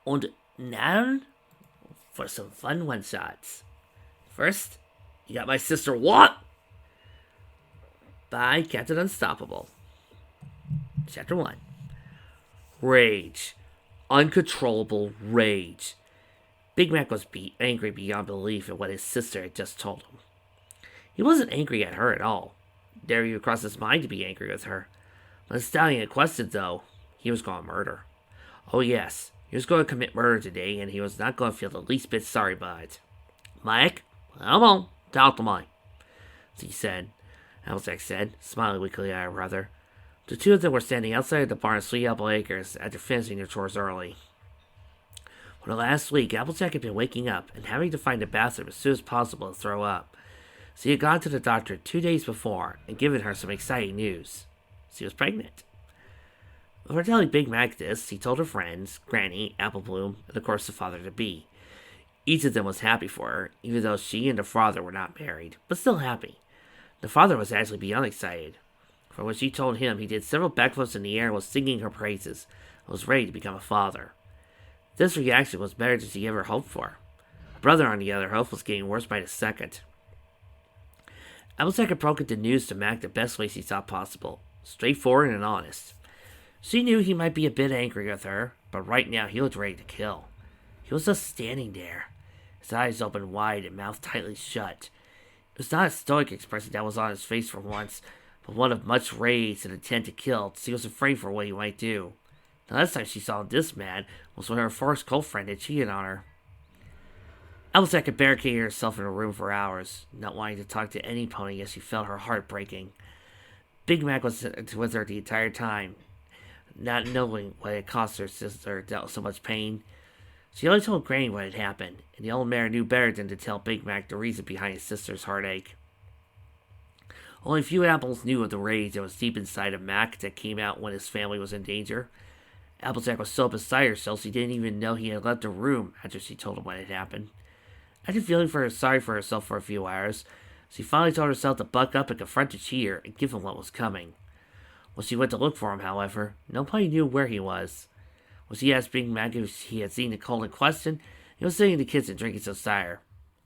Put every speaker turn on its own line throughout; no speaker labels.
Und now for some fun one-shots. First, you got my sister What? By Captain Unstoppable. Chapter 1. Rage. Uncontrollable rage. Big Mac was angry beyond belief at what his sister had just told him. He wasn't angry at her at all. Never even crossed his mind to be angry with her. When the stallion had questioned, though, he was going to murder. Oh yes, he was going to commit murder today, and he was not going to feel the least bit sorry about it. Mike, come on, talk to me, he said. Applejack said, smiling weakly at her brother. The two of them were standing outside the barn at Sweet Apple Acres after finishing their chores early. For the last week, Applejack had been waking up and having to find a bathroom as soon as possible to throw up. So he had gone to the doctor 2 days before and given her some exciting news. She was pregnant. Before telling Big Mac this, he told her friends, Granny, Apple Bloom, and of course the father-to-be. Each of them was happy for her, even though she and the father were not married, but still happy. The father was actually beyond excited. For when she told him, he did several backflips in the air and was singing her praises, and was ready to become a father. This reaction was better than she ever hoped for. Her brother, on the other hand, was getting worse by the second. Applejack had broken the news to Mac the best way she thought possible, straightforward and honest. She knew he might be a bit angry with her, but right now he looked ready to kill. He was just standing there, his eyes open wide and mouth tightly shut. It was not a stoic expression that was on his face for once, but one of much rage and intent to kill. She was afraid for what he might do. The last time she saw him this mad was when her first girlfriend had cheated on her. Applejack had barricaded herself in a room for hours, not wanting to talk to any pony as she felt her heart breaking. Big Mac was with her the entire time, not knowing what had caused her sister so much pain. She only told Granny what had happened, and the old mare knew better than to tell Big Mac the reason behind his sister's heartache. Only few apples knew of the rage that was deep inside of Mac that came out when his family was in danger. Applejack was so beside herself she didn't even know he had left the room after she told him what had happened. After feeling sorry for herself for a few hours, she finally told herself to buck up and confront the cheater and give him what was coming. When she went to look for him, however, nobody knew where he was. When she asked Big Mac if he had seen the colt in question, he was sitting in the kitchen drinking some cider.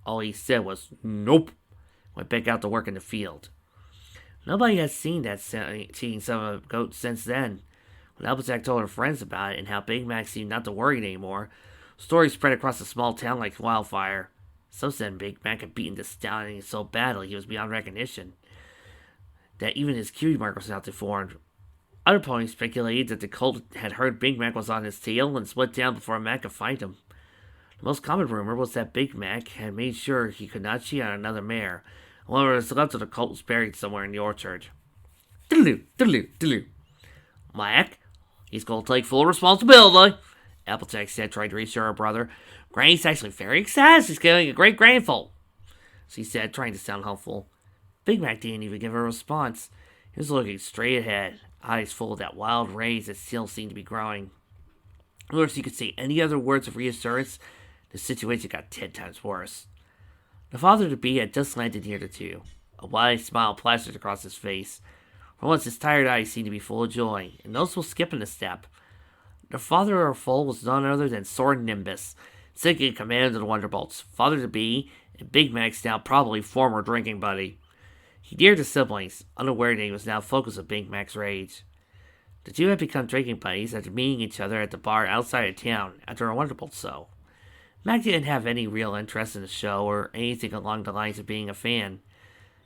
All he said was, "Nope," went back out to work in the field. Nobody had seen that cheating son of a goat since then. When Applejack told her friends about it and how Big Mac seemed not to worry anymore, stories spread across the small town like wildfire. Some said Big Mac had beaten the stallion so badly he was beyond recognition that even his cutie mark was now deformed. Other ponies speculated that the colt had heard Big Mac was on his tail and split down before Mac could find him. The most common rumor was that Big Mac had made sure he could not cheat on another mare, and whatever was left of the colt was buried somewhere in the orchard. Diddle-oo, diddle-oo, diddle-oo. Mac, he's going to take full responsibility, Applejack said, trying to reassure her brother. Granny's actually very excited she's getting a great grandfoal, she said, trying to sound hopeful. Big Mac didn't even give her a response. He was looking straight ahead, eyes full of that wild rage that still seemed to be growing. Or if he could say any other words of reassurance, the situation got 10 times worse. The father-to-be had just landed near the two. A wide smile plastered across his face. For once, his tired eyes seemed to be full of joy, and noticeable skip in a step. The father of her foal was none other than Soarin Nimbus, second in command of the Wonderbolts, father-to-be, and Big Mac's now probably former drinking buddy. He dared the siblings, unaware that he was now focused of Big Mac's rage. The two had become drinking buddies after meeting each other at the bar outside of town after a Wonderbolt show. Mac didn't have any real interest in the show or anything along the lines of being a fan.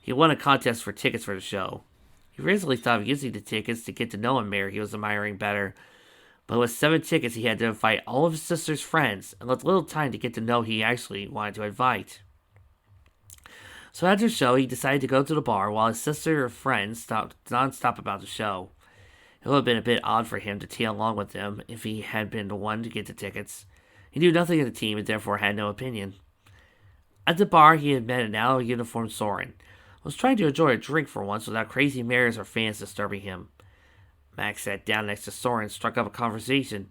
He won a contest for tickets for the show. He originally thought of using the tickets to get to know a mare he was admiring better, but with 7 tickets he had to invite all of his sister's friends and left little time to get to know who he actually wanted to invite. So after the show, he decided to go to the bar while his sister or friends talked non-stop about the show. It would have been a bit odd for him to tail along with them if he had been the one to get the tickets. He knew nothing of the team and therefore had no opinion. At the bar, he had met an out-of-uniform Soarin, was trying to enjoy a drink for once without crazy mares or fans disturbing him. Max sat down next to Soarin and struck up a conversation.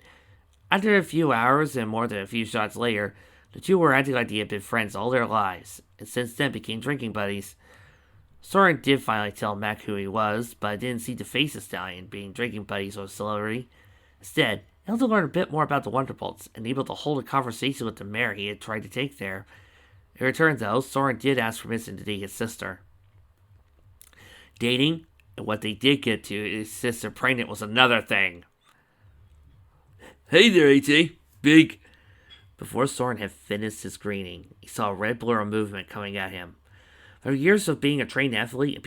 After a few hours and more than a few shots later, the two were acting like they had been friends all their lives, and since then became drinking buddies. Soarin did finally tell Mac who he was, but didn't seem to face the stallion, being drinking buddies with a celebrity. Instead, able to learn a bit more about the Wonderbolts, and able to hold a conversation with the mare he had tried to take there. In return, though, Soarin did ask permission to date his sister. Dating, and what they did get to, his sister pregnant was another thing. Hey there, AT. Big. Before Soarin had finished his greeting, he saw a red blur of movement coming at him. For years of being a trained athlete, and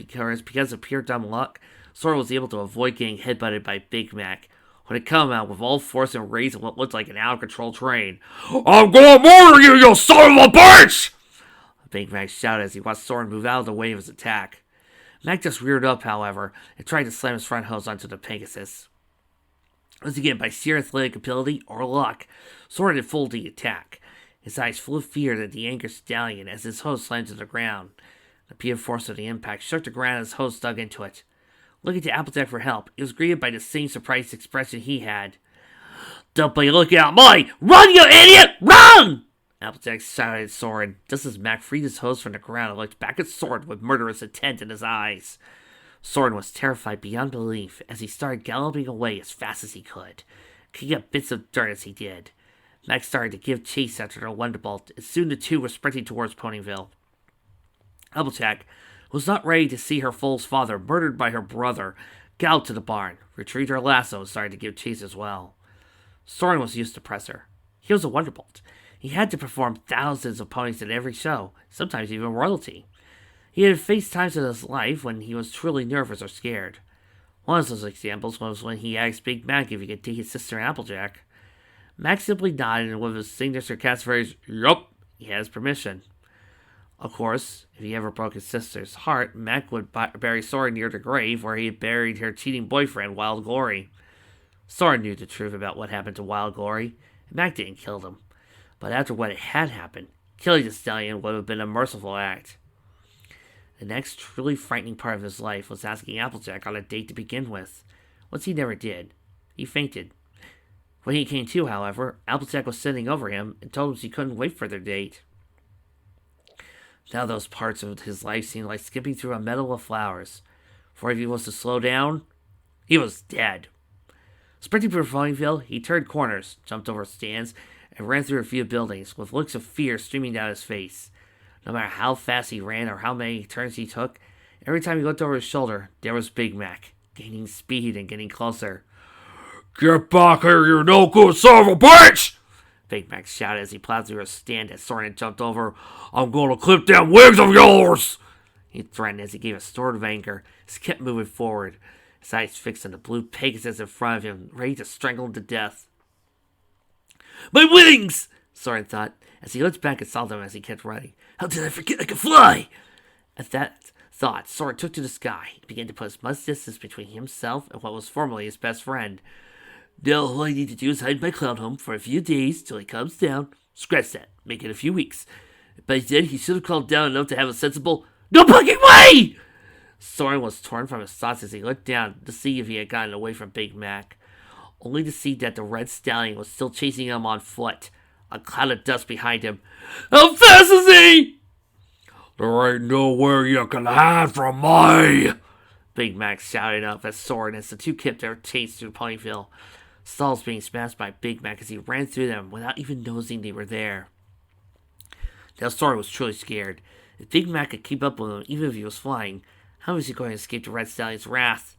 because of pure dumb luck, Soarin was able to avoid getting headbutted by Big Mac, who had come out with all force and rage in what looked like an out-of-control train. I'm gonna murder you, you son of a bitch! Big Mac shouted as he watched Soarin move out of the way of his attack. Mac just reared up, however, and tried to slam his front hose onto the Pegasus. Once again, by sheer athletic ability or luck, Soarin had fooled the attack. His eyes full of fear at the angry stallion as his hose slammed to the ground. The pure force of the impact shook the ground as his hose dug into it. Looking to Applejack for help, he was greeted by the same surprised expression he had. Don't be looking at me! Run, you idiot! Run! Applejack shouted at Soarin, just as Mac freed his hose from the ground and looked back at Soarin with murderous intent in his eyes. Soarin was terrified beyond belief as he started galloping away as fast as he could, kicking up bits of dirt as he did. Mac started to give chase after the Wonderbolt, and soon the two were sprinting towards Ponyville. Applejack was not ready to see her foal's father murdered by her brother, galloped to the barn, retrieved her lasso, and started to give chase as well. Soarin was used to pressure. He was a Wonderbolt. He had to perform thousands of ponies at every show, sometimes even royalty. He had faced times in his life when he was truly nervous or scared. One of those examples was when he asked Big Mac if he could take his sister Applejack. Mac simply nodded, and with his signature catchphrase, "Yup," he had his permission. Of course, if he ever broke his sister's heart, Mac would bury Soarin near the grave where he had buried her cheating boyfriend, Wild Glory. Soarin knew the truth about what happened to Wild Glory, and Mac didn't kill them. But after what had happened, killing the stallion would have been a merciful act. The next truly frightening part of his life was asking Applejack on a date to begin with, which he never did. He fainted. When he came to, however, Applejack was sitting over him and told him she couldn't wait for their date. Now those parts of his life seemed like skipping through a meadow of flowers, for if he was to slow down, he was dead. Sprinting through Ponyville, he turned corners, jumped over stands, and ran through a few buildings, with looks of fear streaming down his face. No matter how fast he ran or how many turns he took, every time he looked over his shoulder, there was Big Mac, gaining speed and getting closer. Get back here, you no-good son of a bitch! Big Mac shouted as he plowed through a stand as Soarin had jumped over. I'm gonna clip them wigs of yours! He threatened as he gave a snort of anger, as he kept moving forward, his eyes fixed on the blue Pegasus in front of him, ready to strangle him to death. My wings! Soarin thought, as he looked back and saw them as he kept running. How did I forget I could fly? At that thought, Soarin took to the sky and began to put as much distance between himself and what was formerly his best friend. Now all I need to do is hide my clown home for a few days till he comes down. Scratch that. Make it a few weeks. By then, he should have calmed down enough to have a sensible, no fucking way! Soarin was torn from his thoughts as he looked down to see if he had gotten away from Big Mac, only to see that the red stallion was still chasing him on foot, a cloud of dust behind him. How fast is he? There ain't nowhere you can hide from me! Big Mac shouted up at Soarin as the two kept their chase through Ponyville, stalls being smashed by Big Mac as he ran through them without even noticing they were there. Now Soarin was truly scared. If Big Mac could keep up with him even if he was flying, how was he going to escape the red stallion's wrath?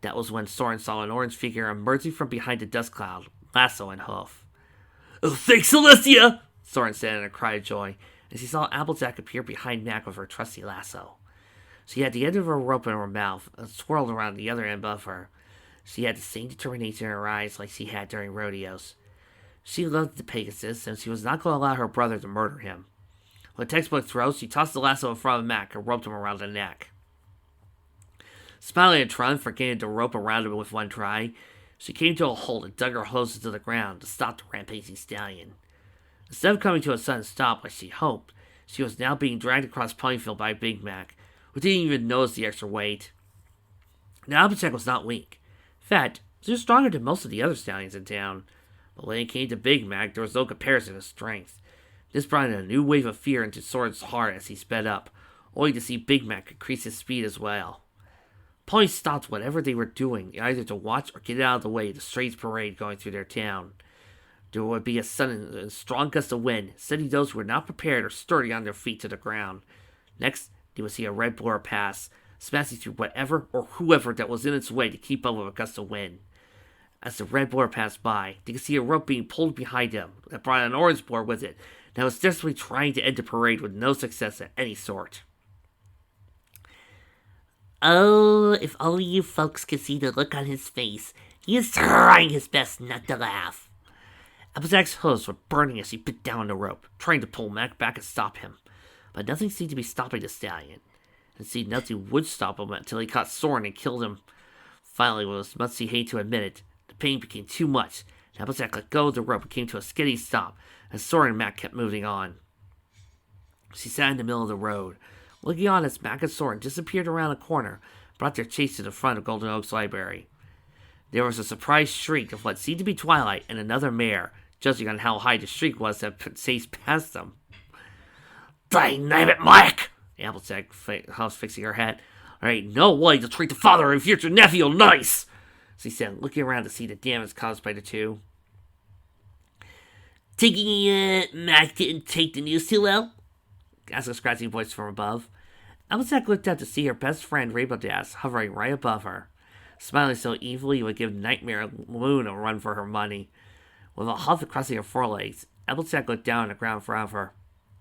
That was when Soarin saw an orange figure emerging from behind the dust cloud, lasso and hoof. Oh, thanks, Celestia! Soarin said in a cry of joy, as he saw Applejack appear behind Mac with her trusty lasso. She had the end of her rope in her mouth and swirled around the other end above her. She had the same determination in her eyes like she had during rodeos. She loved the Pegasus, and she was not going to allow her brother to murder him. With a textbook throw, she tossed the lasso in front of Mac and roped him around the neck. Smiling at Tron for getting the rope around him with one try, she came to a halt and dug her hose into the ground to stop the rampaging stallion. Instead of coming to a sudden stop like she hoped, she was now being dragged across Ponyville by Big Mac, who didn't even notice the extra weight. Now Applejack was not weak. In fact, she was stronger than most of the other stallions in town. But when it came to Big Mac, there was no comparison to strength. This brought in a new wave of fear into Soarin's heart as he sped up, only to see Big Mac increase his speed as well. Ponies stopped whatever they were doing, either to watch or get out of the way of the strange parade going through their town. There would be a sudden and strong gust of wind, sending those who were not prepared or sturdy on their feet to the ground. Next, they would see a red blower pass, smashing through whatever or whoever that was in its way to keep up with a gust of wind. As the red blower passed by, they could see a rope being pulled behind them that brought an orange blower with it that was desperately trying to end the parade with no success of any sort.
Oh, if only you folks could see the look on his face. He is trying his best not to laugh.
Applejack's hooves were burning as he bit down the rope, trying to pull Mac back and stop him. But nothing seemed to be stopping the stallion. Indeed, nothing would stop him until he caught Soarin and killed him. Finally, with as much as he hated to admit it, the pain became too much, and Applejack let go of the rope and came to a skidding stop, as Soarin and Mac kept moving on. She sat in the middle of the road, looking on as Mac and Soarin disappeared around a corner, brought their chase to the front of Golden Oak's library. There was a surprised shriek of what seemed to be Twilight and another mare, judging on how high the shriek was that chased past them.
Dynamite, Mike!
Applejack was fixing her hat. There ain't no way to treat the father of your future nephew nice, she said, looking around to see the damage caused by the two.
Thinking Mac didn't take the news too well?
Asked a scratching voice from above. Applejack looked up to see her best friend Rainbow Dash hovering right above her, smiling so evilly it would give Nightmare Moon a run for her money. With a huff crossing her forelegs, Applejack looked down on the ground in front of her.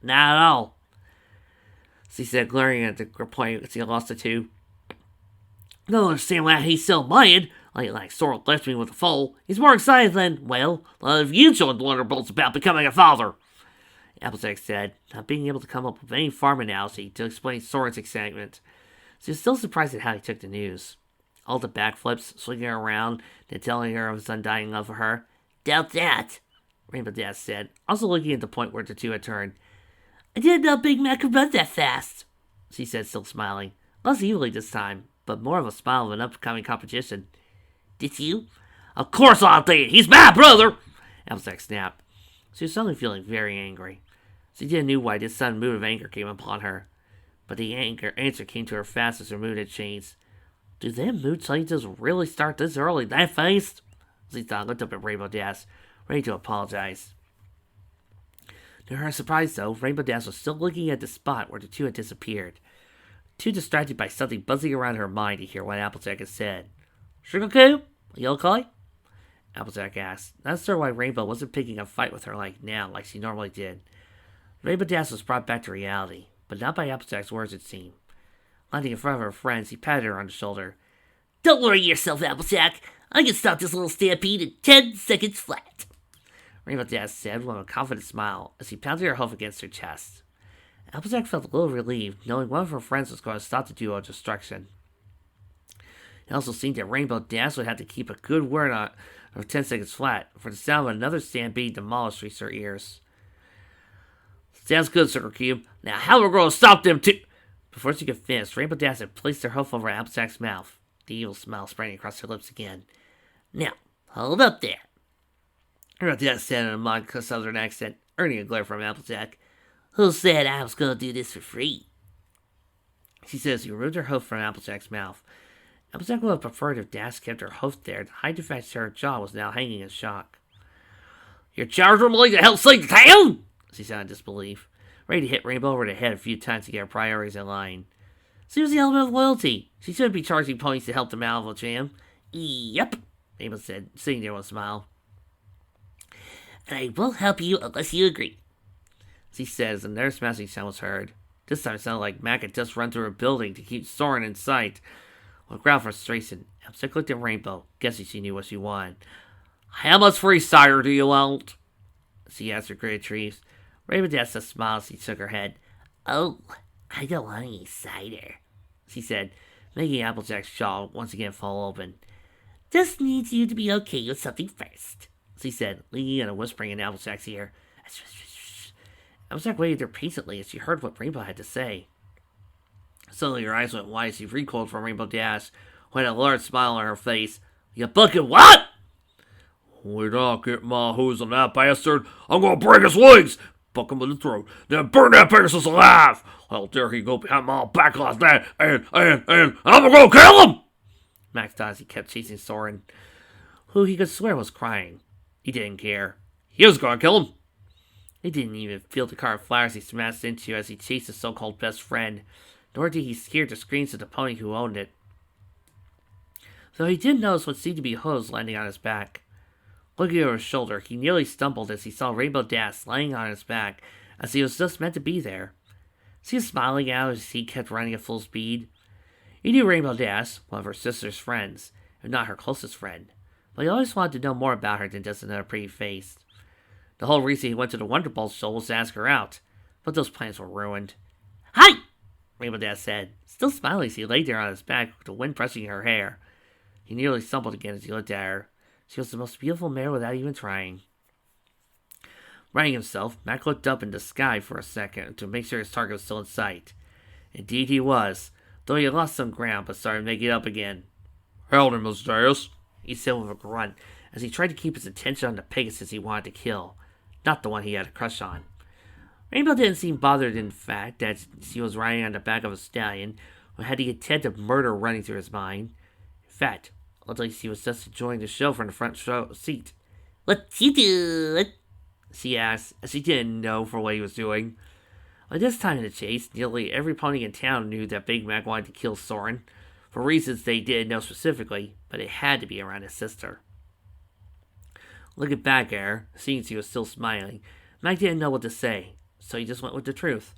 Not at all, she said, glaring at the point as he lost the two.
Don't understand why he's so mad. Like Sorrel left me with a foal. He's more excited than, well, if you told Wonderbolt's about becoming a father.
Applejack said, not being able to come up with any farm analogy to explain Soren's excitement. She was still surprised at how he took the news. All the backflips, swinging her around, and telling her of his undying love for her.
Doubt that,
Rainbow Dash said, also looking at the point where the two had turned.
I didn't know Big Mac could run that fast,
she said, still smiling. Less evilly this time, but more of a smile of an upcoming competition.
Did you?
Of course I did! He's my brother! Applejack snapped. She was suddenly feeling very angry. She didn't know why this sudden mood of anger came upon her. But the answer came to her fast as her mood had changed. Do them mood changes really start this early, that fast? She thought, looked up at Rainbow Dash, ready to apologize. To her surprise, though, Rainbow Dash was still looking at the spot where the two had disappeared, too distracted by something buzzing around her mind to hear what Applejack had said. Sugar Coo? You okay? Applejack asked, not sure why Rainbow wasn't picking a fight with her like she normally did. Rainbow Dash was brought back to reality, but not by Applejack's words, it seemed. Landing in front of her friends, he patted her on the shoulder.
Don't worry yourself, Applejack. I can stop this little stampede in 10 seconds flat,
Rainbow Dash said with a confident smile as he pounded her hoof against her chest. Applejack felt a little relieved, knowing one of her friends was going to stop the duo's destruction. It also seemed that Rainbow Dash would have to keep a good word on of 10 seconds flat, for the sound of another stampede demolished reached her ears. Sounds good, Sugar Cube. Now how are we going to stop them two? Before she could finish, Rainbow Dash had placed her hoof over Applejack's mouth, the evil smile spreading across her lips again.
Now, hold up there,
Rainbow Dash said in a mock southern accent, earning a glare from Applejack.
Who said I was going to do this for free?
She said as she removed her hoof from Applejack's mouth. Applejack would have preferred if Dash kept her hoof there to hide the fact that her jaw was now hanging in shock. You're charging me to help save the town? She said in disbelief, ready to hit Rainbow over the head a few times to get her priorities in line. She was the element of loyalty. She shouldn't be charging ponies to help them out of a jam.
Yep,
Rainbow said, sitting there with a smile.
And I won't help you unless you agree,
she said as another smashing sound was heard. This time it sounded like Mac had just run through a building to keep Soarin in sight. With ground frustration, Applejack looked at Rainbow, guessing she knew what she wanted. How much free cider do you want? She asked her gritted teeth. Rainbow Dash just smiled as she shook her head.
Oh, I don't want any cider,
she said, making Applejack's jaw once again fall open.
Just need you to be okay with something first,
she said, leaning and whispering in Applejack's ear. Applejack waited there patiently as she heard what Rainbow had to say. Suddenly her eyes went wide as she recoiled from Rainbow Dash, who had a large smile on her face. You bucket what? We don't get my hose on that bastard. I'm gonna break his legs, buck him in the throat, then burn that Pegasus alive. How dare he go behind my back like that, and I'm gonna kill him! Max thought as he kept chasing Soarin, who he could swear was crying. He didn't care. He was gonna kill him. He didn't even feel the car of flowers he smashed into as he chased his so-called best friend, nor did he hear the screams of the pony who owned it. Though he did notice what seemed to be hooves landing on his back. Looking over his shoulder, he nearly stumbled as he saw Rainbow Dash lying on his back, as he was just meant to be there. He was smiling out as he kept running at full speed. He knew Rainbow Dash, one of her sister's friends, if not her closest friend, but he always wanted to know more about her than just another pretty face. The whole reason he went to the Wonderbolt show was to ask her out, but those plans were ruined.
Hi!
Rainbow Dash said, still smiling as he lay there on his back with the wind brushing her hair. He nearly stumbled again as he looked at her. She was the most beautiful mare without even trying. Righting himself, Mac looked up in the sky for a second to make sure his target was still in sight. Indeed he was, though he had lost some ground but started making it up again.
Howdy, Miss Dash,
he said with a grunt as he tried to keep his attention on the Pegasus he wanted to kill, not the one he had a crush on. Rainbow didn't seem bothered in fact that he was riding on the back of a stallion who had the intent of murder running through his mind. In fact, it looked like he was just enjoying the show from the front row seat.
What you do?
She asked, as she didn't know for what he was doing. By this time in the chase, nearly every pony in town knew that Big Mac wanted to kill Soarin, for reasons they didn't know specifically, but it had to be around his sister. Looking back at her, seeing she was still smiling, Mac didn't know what to say, so he just went with the truth.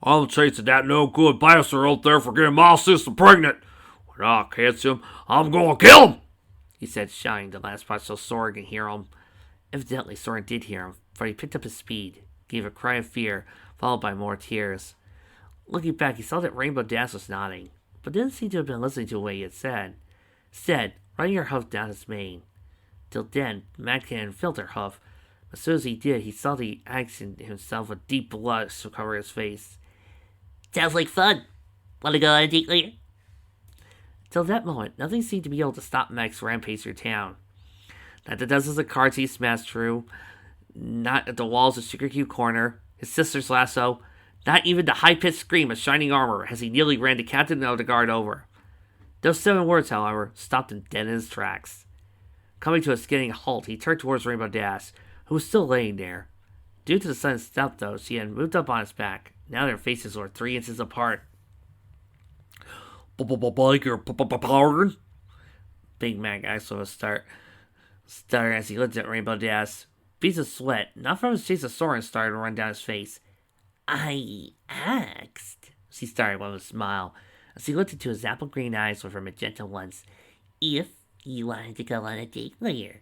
I'm chasing that no-good bastard out there for getting my sister pregnant. When I catch him, I'm gonna kill him,
he said, shouting the last part so Soarin could hear him. Evidently, Soarin did hear him, for he picked up his speed, gave a cry of fear, followed by more tears. Looking back, he saw that Rainbow Dash was nodding, but didn't seem to have been listening to what he had said. Instead, running her hoof down his mane. Till then, Mac hadn't felt her hoof. As soon as he did, he saw the accent himself with deep blush to cover his face.
Sounds like fun. Wanna go on a date later?
Till that moment, nothing seemed to be able to stop Mac's rampage through town. Not the dozens of cards he smashed through, not at the walls of Sugar Cube Corner, his sister's lasso, not even the high-pitched scream of Shining Armor as he nearly ran the captain of the guard over. Those 7 words, however, stopped him dead in his tracks. Coming to a skidding halt, he turned towards Rainbow Dash, who was still laying there. Due to the sudden step, though, she had moved up on his back. Now their faces were 3 inches apart.
Beg your pardon?
Big Mac asked with a stutter as he looked at Rainbow Dash. Beads of sweat, not from his chase of Soarin, started to run down his face.
I asked,
she started with a smile, as he looked into his apple green eyes with her magenta ones,
if you wanted to go on a date later.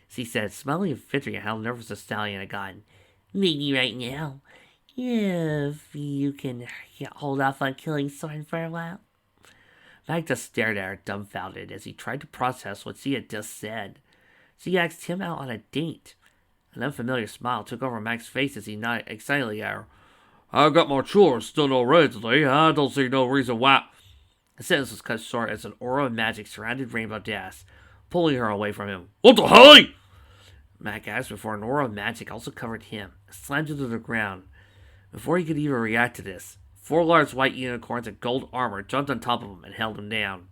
She said, smiling and fidgeting at how nervous the stallion had gotten.
Maybe right now, if you can hold off on killing Soarin for a while.
Magda stared at her dumbfounded as he tried to process what she had just said. She asked him out on a date. An unfamiliar smile took over Mac's face as he nodded excitedly at her.
I got my children still not ready today. I don't see no reason why.
The sentence was cut short as an aura of magic surrounded Rainbow Dash, pulling her away from him.
What the hell?
Mac asked before an aura of magic also covered him, and slammed him to the ground. Before he could even react to this, 4 large white unicorns in gold armor jumped on top of him and held him down.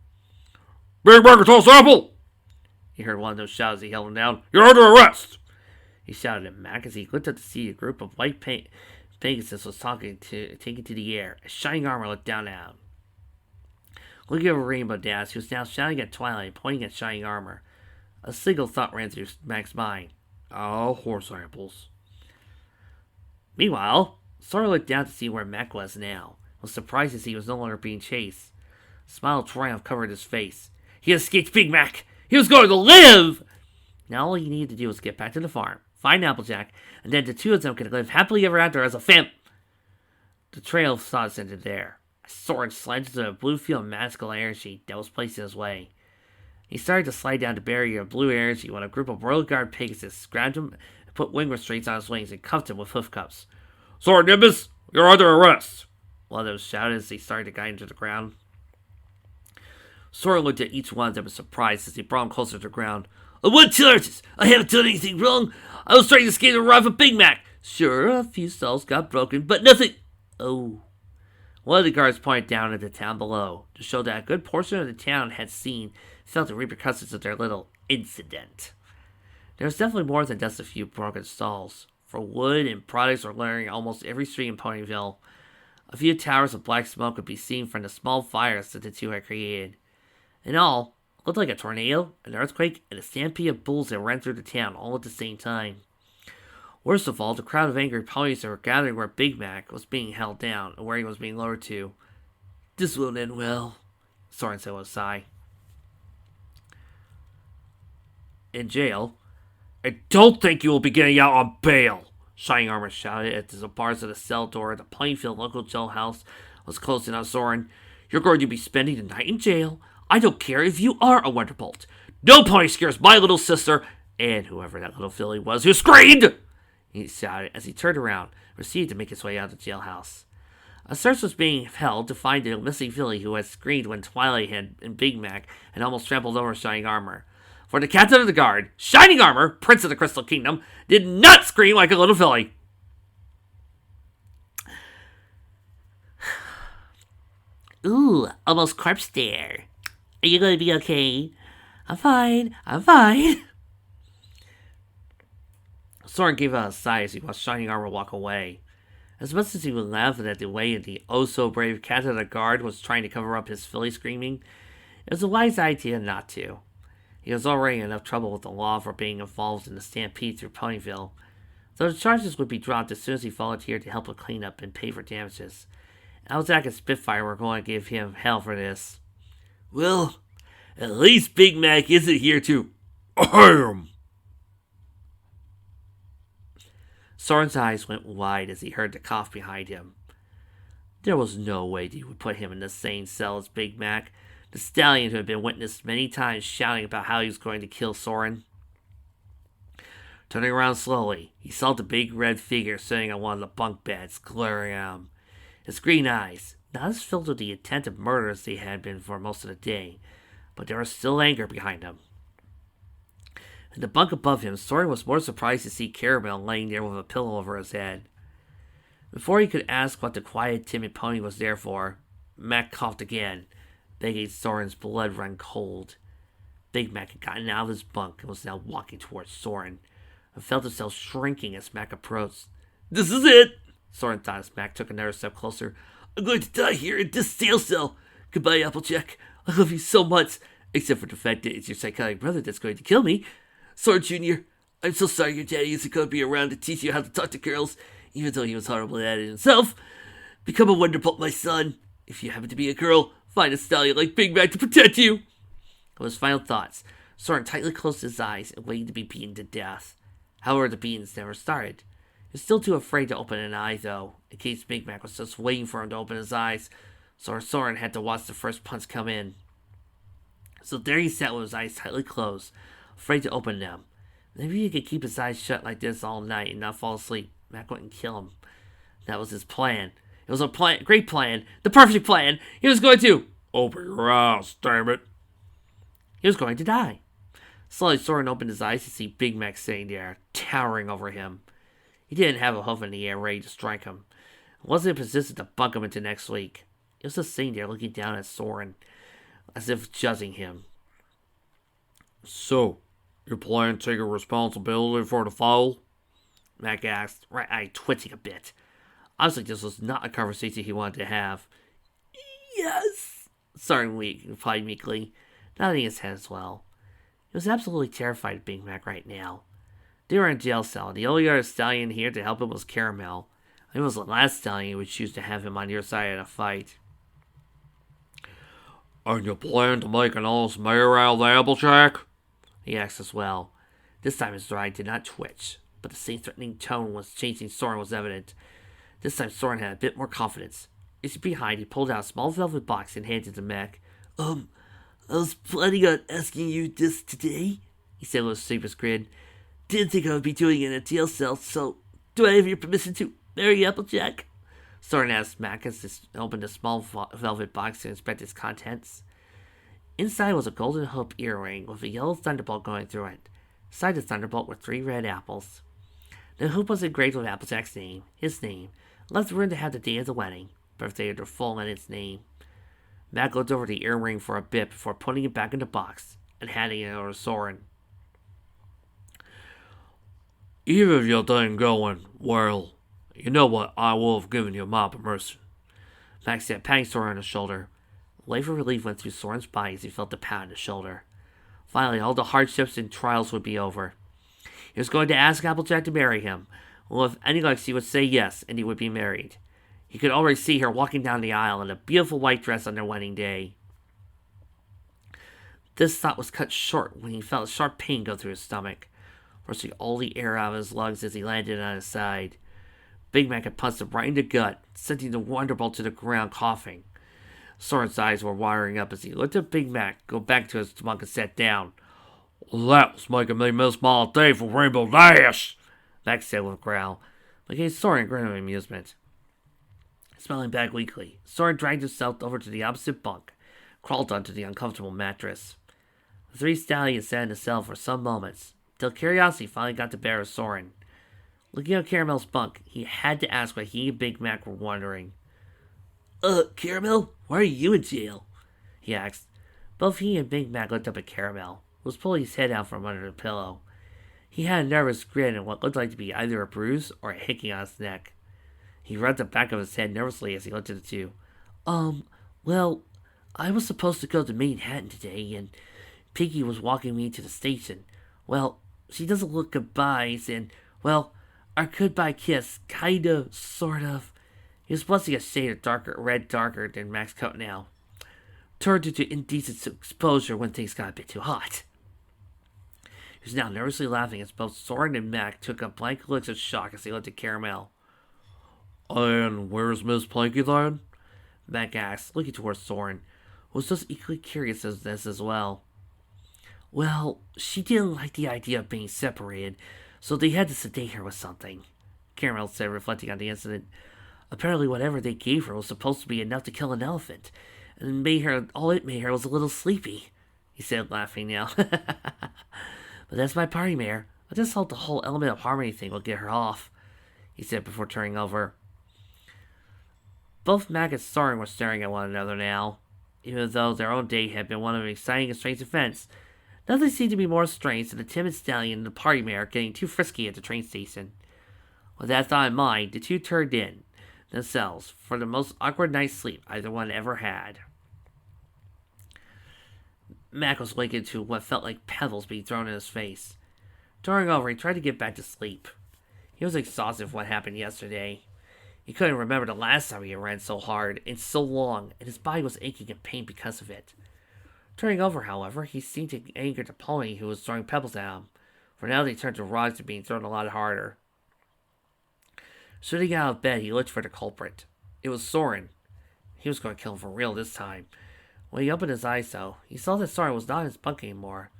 Big Burger Toast Apple!
He heard one of those shout as he held him down.
You're under arrest!
He shouted at Mac as he looked up to see a group of white Pegasus was taken to the air. A shining armor looked down at him. Looking over Rainbow Dash, he was now shouting at Twilight, pointing at shining armor. A single thought ran through Mac's mind.
Oh, horse apples.
Meanwhile, Sora looked down to see where Mac was now, was surprised to see he was no longer being chased. A smile of triumph covered his face. He had escaped Big Mac! He was going to live! Now all he needed to do was get back to the farm, find Applejack, and then the 2 of them could live happily ever after as a fam. The trail of sawdust ended there. A sword slammed into a blue field of magical energy that was placed in his way. He started to slide down the barrier of blue energy when a group of Royal Guard Pegasus grabbed him and put wing restraints on his wings and cuffed him with hoof cuffs.
Sorry, Nimbus, you're under arrest.
One of them shouted as he started to guide him to the ground. Sora looked at each one of them in surprise as he brought him closer to the ground. On what charges? I haven't done anything wrong. I was trying to escape the arrival of Big Mac. Sure, a few stalls got broken, but nothing. Oh. One of the guards pointed down at the town below to show that a good portion of the town had felt the repercussions of their little incident. There was definitely more than just a few broken stalls, for wood and products were littering almost every street in Ponyville. A few towers of black smoke could be seen from the small fires that the two had created. In all, it looked like a tornado, an earthquake, and a stampede of bulls that ran through the town all at the same time. Worst of all, the crowd of angry ponies that were gathering where Big Mac was being held down and where he was being lowered to. "This won't end well," Soarin said with a sigh. In jail,
"I don't think you will be getting out on bail," Shining Armor shouted as the bars of the cell door at the Plainfield local jailhouse was closing on Soarin.
"You're going to be spending the night in jail. I don't care if you are a Wonderbolt. No pony scares my little sister," and whoever that little filly was who screamed, he shouted as he turned around and proceeded to make his way out of the jailhouse. A search was being held to find the missing filly who had screamed when Twilight and Big Mac had almost trampled over Shining Armor. For the captain of the guard, Shining Armor, Prince of the Crystal Kingdom, did not scream like a little filly. "Ooh, almost corpse there. Are you going to be okay?" I'm fine. Soarin gave out a sigh as he watched Shining Armor walk away. As much as he was laughing at the way the oh-so-brave captain of the guard was trying to cover up his filly screaming, it was a wise idea not to. He was already in enough trouble with the law for being involved in the stampede through Ponyville, so the charges would be dropped as soon as he volunteered to help with cleanup and pay for damages. Alzak and Spitfire were going to give him hell for this. "Well, at least Big Mac isn't here to
Ahem!
Soren's eyes went wide as he heard the cough behind him. There was no way they would put him in the same cell as Big Mac, the stallion who had been witnessed many times shouting about how he was going to kill Soarin. Turning around slowly, he saw the big red figure sitting on one of the bunk beds, glaring at him. His green eyes, not as filled with the intent of murder as they had been for most of the day, but there was still anger behind them. In the bunk above him, Soarin was more surprised to see Caramel laying there with a pillow over his head. Before he could ask what the quiet, timid pony was there for, Mac coughed again, making Soarin's blood run cold. Big Mac had gotten out of his bunk and was now walking towards Soarin, and felt himself shrinking as Mac approached. "This is it," Soarin thought as Mac took another step closer. "I'm going to die here in this jail cell. Goodbye, Applejack. I love you so much, except for the fact that it's your psychotic brother that's going to kill me. Soarin Jr., I'm so sorry your daddy isn't going to be around to teach you how to talk to girls, even though he was horrible at it himself. Become a Wonderbolt, my son. If you happen to be a girl, find a stallion like Big Mac to protect you." With his final thoughts, Soarin tightly closed his eyes and waited to be beaten to death. However, the beatings never started. He was still too afraid to open an eye, though, in case Big Mac was just waiting for him to open his eyes, so Soarin had to watch the first punch come in. So there he sat with his eyes tightly closed, afraid to open them. Maybe he could keep his eyes shut like this all night and not fall asleep. Mac wouldn't kill him. That was his plan. It was a great plan, the perfect plan. He was going to
Open your eyes, damn it.
He was going to die. Slowly, Soarin opened his eyes to see Big Mac sitting there, towering over him. He didn't have a hoof in the air ready to strike him. It wasn't in position to bunk him into next week. He was just sitting there looking down at Soarin, as if judging him.
"So, you plan to take responsibility for the fall?"
Mac asked, right eye twitching a bit. Obviously, this was not a conversation he wanted to have. "Yes," Soarin replied meekly, nodding his head as well. He was absolutely terrified of Big Mac right now. They were in a jail cell, and the only other stallion here to help him was Caramel. It was the last stallion who would choose to have him on your side of the fight.
"And you plan to make an honest mayor out of the Applejack?"
He asked as well. This time his eye did not twitch, but the same threatening tone was changing Soarin was evident. This time Soarin had a bit more confidence. Reaching behind, he pulled out a small velvet box and handed it to Mac. I was planning on asking you this today," he said with a sleepless grin. "Didn't think I would be doing it in a jail cell, so do I have your permission to marry Applejack?" Soarin asked Mac as he opened a small velvet box to inspect its contents. Inside was a golden hoop earring with a yellow thunderbolt going through it. Beside the thunderbolt were 3 red apples. The hoop was engraved with Applejack's name, his name, left room to have the day of the wedding. birthday of their full and its name. Mac looked over the earring for a bit before putting it back in the box and handing it over to Soarin.
Even if you didn't go, well, you know what? I will have given your mom a mercy.
Max said, patting Soarin on the shoulder. A wave of relief went through Soarin's body as he felt the pat on his shoulder. Finally, all the hardships and trials would be over. He was going to ask Applejack to marry him. Well, if any luck, she would say yes, and he would be married. He could already see her walking down the aisle in a beautiful white dress on their wedding day. This thought was cut short when he felt a sharp pain go through his stomach, forcing all the air out of his lungs as he landed on his side. Big Mac had punched him right in the gut, sending the Wonderbolt to the ground coughing. Soren's eyes were watering up as he looked at Big Mac go back to his bunk and sat down.
Well, that was making me miss my day for Rainbow Dash,
Max said with a growl, but gave Soren a grin of amusement. Smelling back weakly, Soren dragged himself over to the opposite bunk, crawled onto the uncomfortable mattress. The three stallions sat in the cell for some moments, till curiosity finally got the better of Soren. Looking at Caramel's bunk, he had to ask what he and Big Mac were wondering. Caramel, why are you in jail? He asked. Both he and Big Mac looked up at Caramel, who was pulling his head out from under the pillow. He had a nervous grin and what looked like to be either a bruise or a hicking on his neck. He rubbed the back of his head nervously as he looked at the two. Well, I was supposed to go to Manhattan today, and Piggy was walking me to the station. Well, she doesn't look goodbyes, and, well, our goodbye kiss, kinda, sort of. He was blushing a shade of darker than Mac's coat now. Turned into indecent exposure when things got a bit too hot. He was now nervously laughing as both Soren and Mac took up blank looks of shock as they looked at Caramel.
And where's Miss Planky then?
Mac asked, looking towards Soren, who was just equally curious as this as well. Well, she didn't like the idea of being separated, so they had to sedate her with something, Caramel said, reflecting on the incident. Apparently whatever they gave her was supposed to be enough to kill an elephant, and all it made her was a little sleepy, he said, laughing now. But that's my party mare. I just hope the whole element of harmony thing will get her off, he said before turning over. Both Mac and Soren were staring at one another now. Even though their own day had been one of exciting and strange events, nothing seemed to be more strange than the timid stallion and the party mare getting too frisky at the train station. With that thought in mind, the two turned in themselves for the most awkward night's sleep either one ever had. Mac was waking to what felt like pebbles being thrown in his face. Turning over, he tried to get back to sleep. He was exhausted from what happened yesterday. He couldn't remember the last time he had ran so hard and so long, and his body was aching in pain because of it. Turning over, however, he seemed to anger the pony who was throwing pebbles at him, for now they turned to rocks and being thrown a lot harder. Sitting out of bed, he looked for the culprit. It was Soren. He was going to kill him for real this time. When he opened his eyes, though, he saw that Soren was not in his bunk anymore,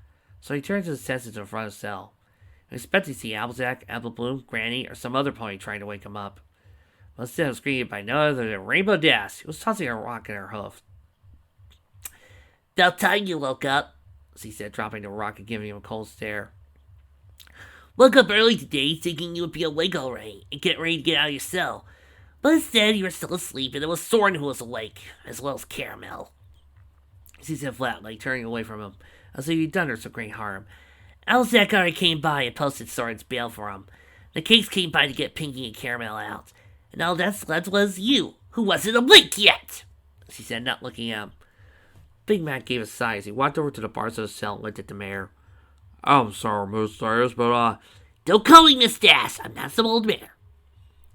so he turned his senses to the front of the cell. He expected to see Applejack, Applebloom, Granny, or some other pony trying to wake him up. But instead of screaming by no other than Rainbow Dash, who was tossing a rock in her hoof. About time you woke up, she said, dropping the rock and giving him a cold stare. Woke up early today thinking you would be awake already and get ready to get out of your cell. But instead you were still asleep and it was Soren who was awake, as well as Caramel. She said flatly, turning away from him, as if he'd done her some great harm. Alzac already came by and posted Soren's bail for him. The case came by to get Pinky and Caramel out. And all that's left was you, who wasn't awake yet, she said, not looking at him. Big Mac gave a sigh as he walked over to the bars of the cell and looked at the mare.
I'm sorry, Miss Dash, but
Don't call me Miss Dash, I'm not some old mare,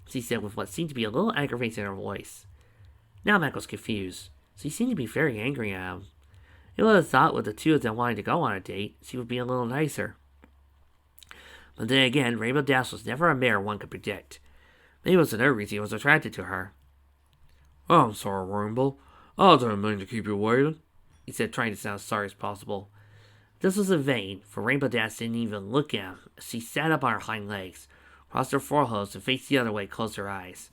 she said with what seemed to be a little aggravation in her voice. Now Mac was confused, so he seemed to be very angry at him. He would have thought with the two of them wanting to go on a date, she would be a little nicer. But then again, Rainbow Dash was never a mare one could predict. Maybe it was another reason he was attracted to her.
I'm sorry, Rainbow. I didn't mean to keep you waiting,
he said, trying to sound as sorry as possible. This was in vain, for Rainbow Dash didn't even look at him as she sat up on her hind legs, crossed her forehooves, and faced the other way, closed her eyes.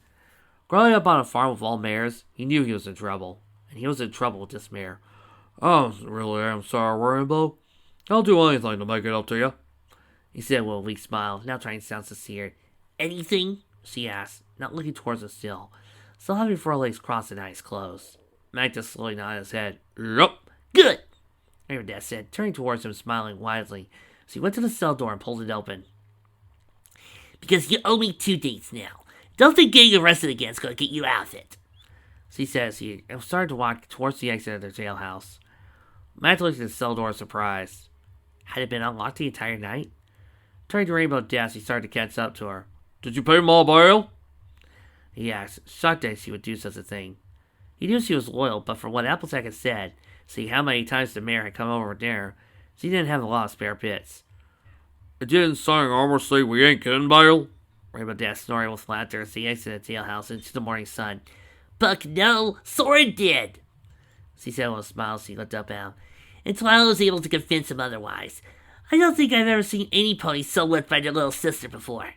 Growing up on a farm with all mares, he knew he was in trouble, and he was in trouble with this mare.
I really am sorry, Rainbow. I'll do anything to make it up to you,
he said with a weak smile, now trying to sound sincere. Anything? She asked, not looking towards him still,
still having forelegs crossed and eyes closed. Mac just slowly nodded his head.
Yup.
Good, Rainbow Dash said, turning towards him, smiling widely. So he went to the cell door and pulled it open. Because you owe me 2 dates now. Don't think getting arrested again is going to get you out of it. So he says he started to walk towards the exit of their jailhouse. Matt looked at the cell door surprised. Had it been unlocked the entire night? Turning to Rainbow Dash, he started to catch up to her.
Did you pay my bail?
He asked, shocked that she would do such a thing. He knew she was loyal, but from what Applejack had said, see how many times the mayor had come over there, she didn't have a lot of spare bits.
Didn't Soarin Armor say we ain't getting bail?
Rainbow Dash snorted with laughter as he exited the jailhouse into the morning sun. Buck, no, Soarin did, she said with a smile as she looked up at him. Until I was able to convince him otherwise. I don't think I've ever seen any pony so whipped by their little sister before.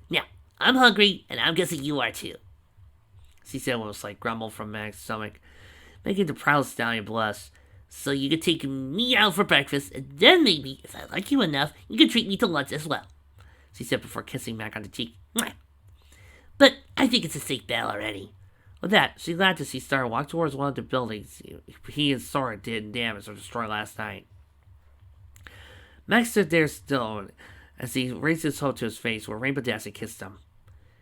Now, I'm hungry, and I'm guessing you are too, she said with a slight grumble from Mac's stomach, making the proud stallion blush. So you could take me out for breakfast, and then maybe, if I like you enough, you could treat me to lunch as well, she said before kissing Mac on the cheek. Mwah. But I think it's a safe bet already. With that, she laughed as he started to walk towards one of the buildings he and Soarin did damage or destroy last night. Max stood there still as he raised his hood to his face where Rainbow Dash had kissed him.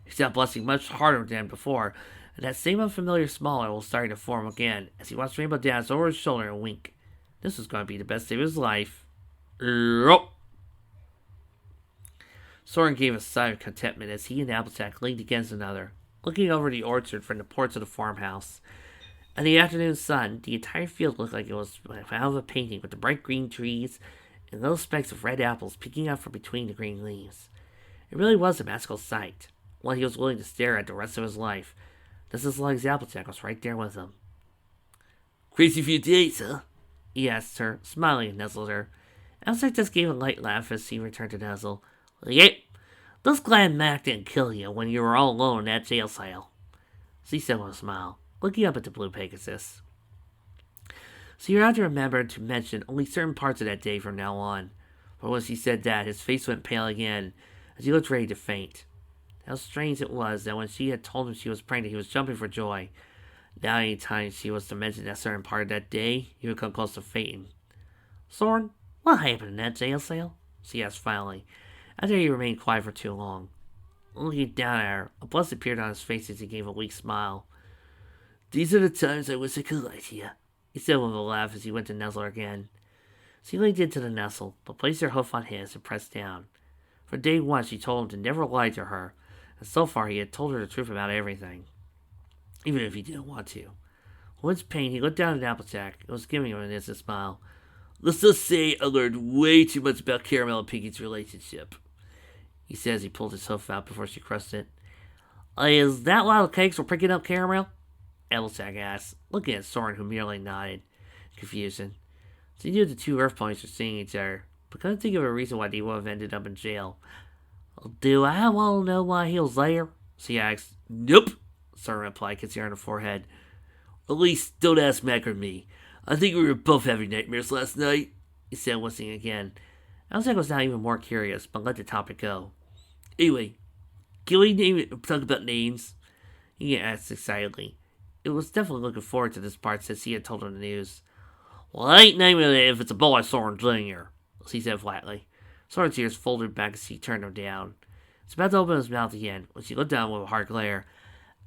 He started blushing much harder than before, and that same unfamiliar smile was starting to form again as he watched Rainbow Dash over his shoulder and wink. This was going to be the best day of his life.
Yup.
Soarin gave a sigh of contentment as he and Applejack leaned against another, looking over the orchard from the porch of the farmhouse. In the afternoon sun, the entire field looked like it was out of a painting with the bright green trees and little specks of red apples peeking out from between the green leaves. It really was a magical sight, one he was willing to stare at the rest of his life, just as long as Applejack was right there with him.
Crazy few days, huh?
He asked her, smiling and nuzzled her. Applejack just gave a light laugh as he returned to nuzzle. Yep, just glad Mac didn't kill you when you were all alone in that jail cell, she said with a smile, looking up at the blue Pegasus. So you're out to remember to mention only certain parts of that day from now on. But once he said that, his face went pale again, as he looked ready to faint. How strange it was that when she had told him she was pregnant, he was jumping for joy. Now any time she was to mention that certain part of that day, he would come close to fainting. Soarin, what happened in that jail cell? She asked finally, after he remained quiet for too long. Looking down at her, a blush appeared on his face as he gave a weak smile. These are the times I wish I could lie to you, he said with a laugh as he went to nuzzle her again. She leaned into the nestle, but placed her hoof on his and pressed down. For day one, she told him to never lie to her, and so far he had told her the truth about everything, even if he didn't want to. With his pain, he looked down at Applejack and was giving him an instant smile. Let's just say I learned way too much about Caramel and Pinky's relationship, he said as he pulled his hoof out before she crushed it. Is that why the cakes were picking up Caramel? Applejack asked, looking at Soarin, who merely nodded in confusion. She knew the two Earth ponies were seeing each other, but couldn't think of a reason why they would have ended up in jail. Do I want to know why he was there? She asked. Nope, Soarin replied, kissing her on the forehead. At least, don't ask Mac or me. I think we were both having nightmares last night, he said, whistling again. Applejack was now even more curious, but let the topic go. Anyway, can we talk about names? He asked excitedly. It was definitely looking forward to this part since he had told him the news. Well, I ain't naming it if it's a boy, Soarin Jr., he said flatly. Soarin's ears folded back as he turned him down. He was about to open his mouth again when she looked down with a hard glare.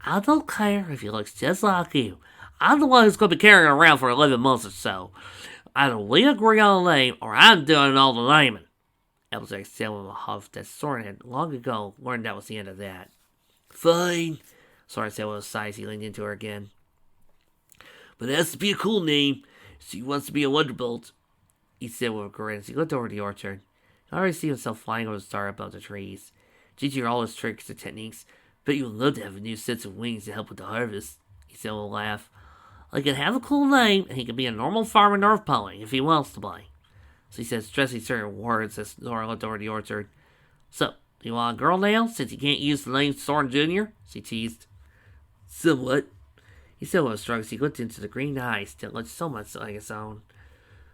I don't care if he looks just like you. I'm the one who's going to be carrying him around for 11 months or so. Either we agree on a name, or I'm doing all the naming. Applejack said with a huff that Soarin had long ago learned that was the end of that. Fine, Soarin said with a sigh as he leaned into her again. But it has to be a cool name. She wants to be a Wonderbolt, he said with a grin as he looked over the orchard. He already see himself flying over the star above the trees. Teaching her all his tricks and techniques. Bet you would love to have a new set of wings to help with the harvest, he said with a laugh. I can have a cool name, and he can be a normal farmer North Pony if he wants to be. So he said, stressing certain words as Nora looked over the orchard. So, do you want a girl now, since you can't use the name Soarin Jr.? She teased. Somewhat, he said with a shrug as he looked into the green eyes that looked so much like his own.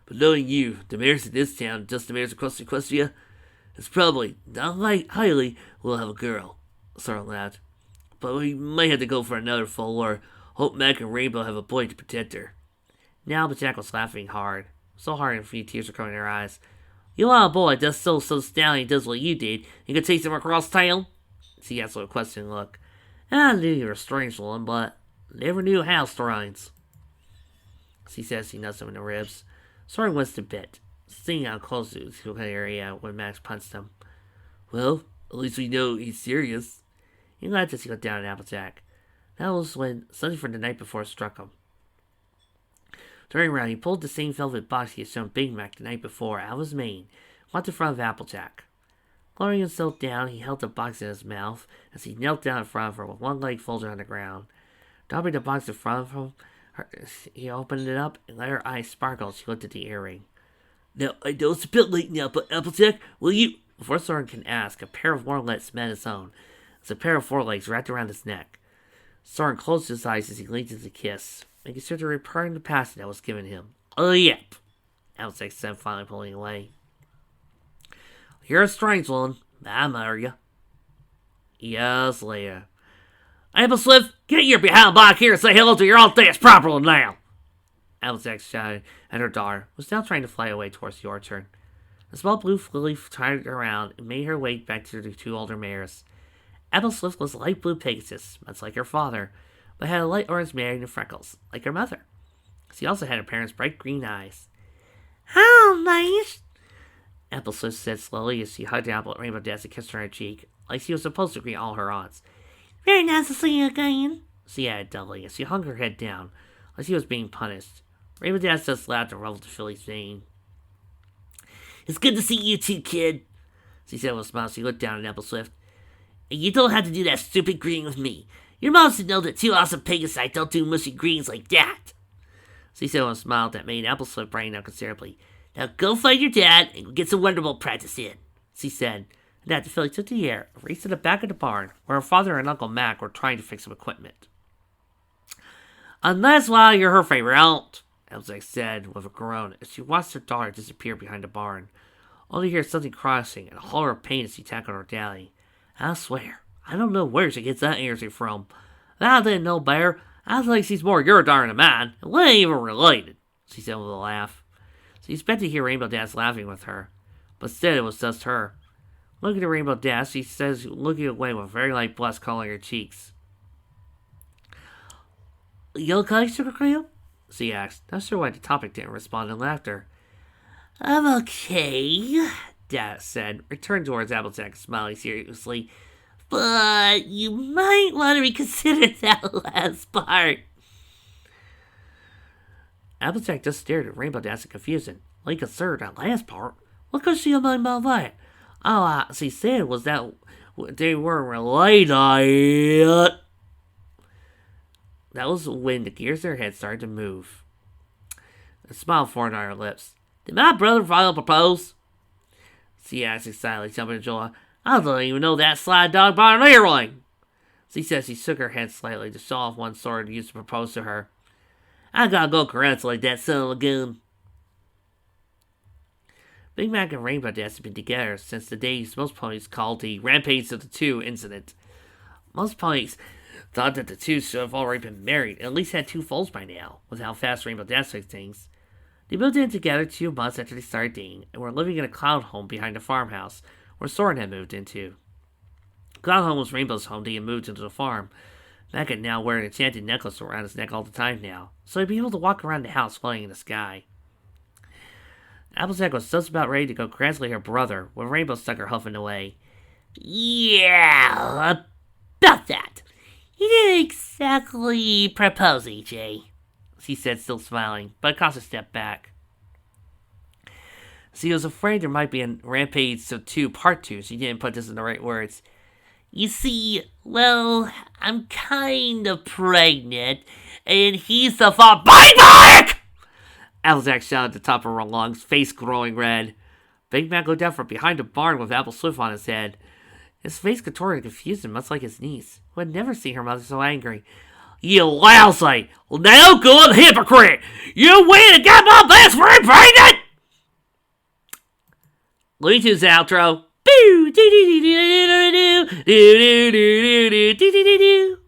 But knowing you, the mayors in this town, just the mayors across Equestria, it's probably, not highly, we'll have a girl, Soarin laughed.
but we may have to go for another foal, or hope Mac and Rainbow have a boy to protect her.
Now Applejack was laughing hard. So hard and a few tears were coming in her eyes. You want a boy that's so stallion does what you did, you could chase him across town? She asked with a questioning look. I knew you were a strange one, but never knew how strange. She says he nuts him in the ribs. Soarin winced a bit, seeing how close to the area when Max punched him.
Well, at least we know he's serious.
He laughed as he looked down at Applejack. That was when something from the night before struck him. Turning around, he pulled the same velvet box he had shown Big Mac the night before out of his mane, walked in front of Applejack. Lowering himself down, he held the box in his mouth as he knelt down in front of her with one leg folded on the ground. Dropping the box in front of him, he opened it up and let her eyes sparkle as she looked at the earring.
Now, I know it's a bit late now, but Applejack, will you...
Before Soarin can ask, a pair of warm lips met his own, as a pair of forelegs wrapped around his neck. Soarin closed his eyes as he leaned into the kiss, making sure to return the passion that was given him.
Oh, yep,
Applejack said, finally pulling away.
You're a strange one. I marry you.
Yes, Leia.
Apple Swift, get your behind back here and say hello to your old dance properly now.
Applejack shouted, and her daughter was now trying to fly away towards the orchard. The small blue leaf turned around and made her way back to the two older mares. Apple Swift was a light blue Pegasus, much like her father, but had a light orange mane and freckles, like her mother. She also had her parents' bright green eyes.
How nice!
Apple Swift said slowly as she hugged Rainbow Dash and kissed her on her cheek, like she was supposed to greet all her aunts.
Very nice to see you again,
she added dully as she hung her head down, like she was being punished. Rainbow Dash just laughed and ruffled the filly's mane.
It's good to see you too, kid,
she said with a smile as she looked down at Apple Swift.
And you don't have to do that stupid greeting with me. Your mom should know that two awesome Pegasi don't do mushy greetings like that.
She said with a smile that made Apple Swift brighten up considerably.
Now go find your dad and get some Wonderbolt practice in,
she said, and that the filly took the air and raced to the back of the barn where her father and Uncle Mac were trying to fix some equipment.
And that's why you're her favorite aunt,
Applejack said with a groan as she watched her daughter disappear behind the barn, only to hear something crashing and a holler of pain as she tackled her daddy.
I swear, I don't know where she gets that energy from. If I didn't know better, I think she's more your daughter than mine, and we ain't even related, she said with a laugh.
She expected to hear Rainbow Dash laughing with her, but instead it was just her. Looking at Rainbow Dash, she says, looking away with a very light blush coloring her cheeks.
You okay, Sugar Cream?
She asked, not sure why the topic didn't respond in laughter.
I'm okay,
Dash said, returned towards Applejack, smiling seriously.
But you might want to reconsider that last part.
Applejack just stared at Rainbow Dash in confusion. Like considered that last part? What could she have meant by that? All she said was that they weren't related. That was when the gears in her head started to move. A smile formed on her lips.
Did my brother finally propose?
She asked excitedly, jumping to joy.
I don't even know that slide dog by an earring.
She said she shook her head slightly to show off one sword used to propose to her.
I gotta go congratulate that son of a gun.
Big Mac and Rainbow Dash had been together since the days most ponies called the Rampage of the Two incident. Most ponies thought that the two should have already been married and at least had two foals by now, with how fast Rainbow Dash fixed things. They moved in together 2 months after they started dating and were living in a cloud home behind a farmhouse where Soarin had moved into. Cloud home was Rainbow's home. They had moved into the farm. Mac had now wear an enchanted necklace around his neck all the time now, so he'd be able to walk around the house floating in the sky. Applejack was just about ready to go congratulate her brother when Rainbow stuck her hoof in the way.
Yeah, about that. He didn't exactly propose, EJ,
she said, still smiling, but caused a step back. She was afraid there might be a Rampage of 2 Part 2, so she didn't put this in the right words.
You see, well, I'm kind of pregnant, and he's the Big Mac!
Applejack shouted at the top of her lungs, face glowing red. Big Mac looked out from behind a barn with Apple Swift on his head. His face contorted in confusion, much like his niece, who had never seen her mother so angry.
You lousy, no good hypocrite! You went and got my best friend pregnant!
Looney Tunes outro.
Boo! Do do do do do do do do do do do do do do do do.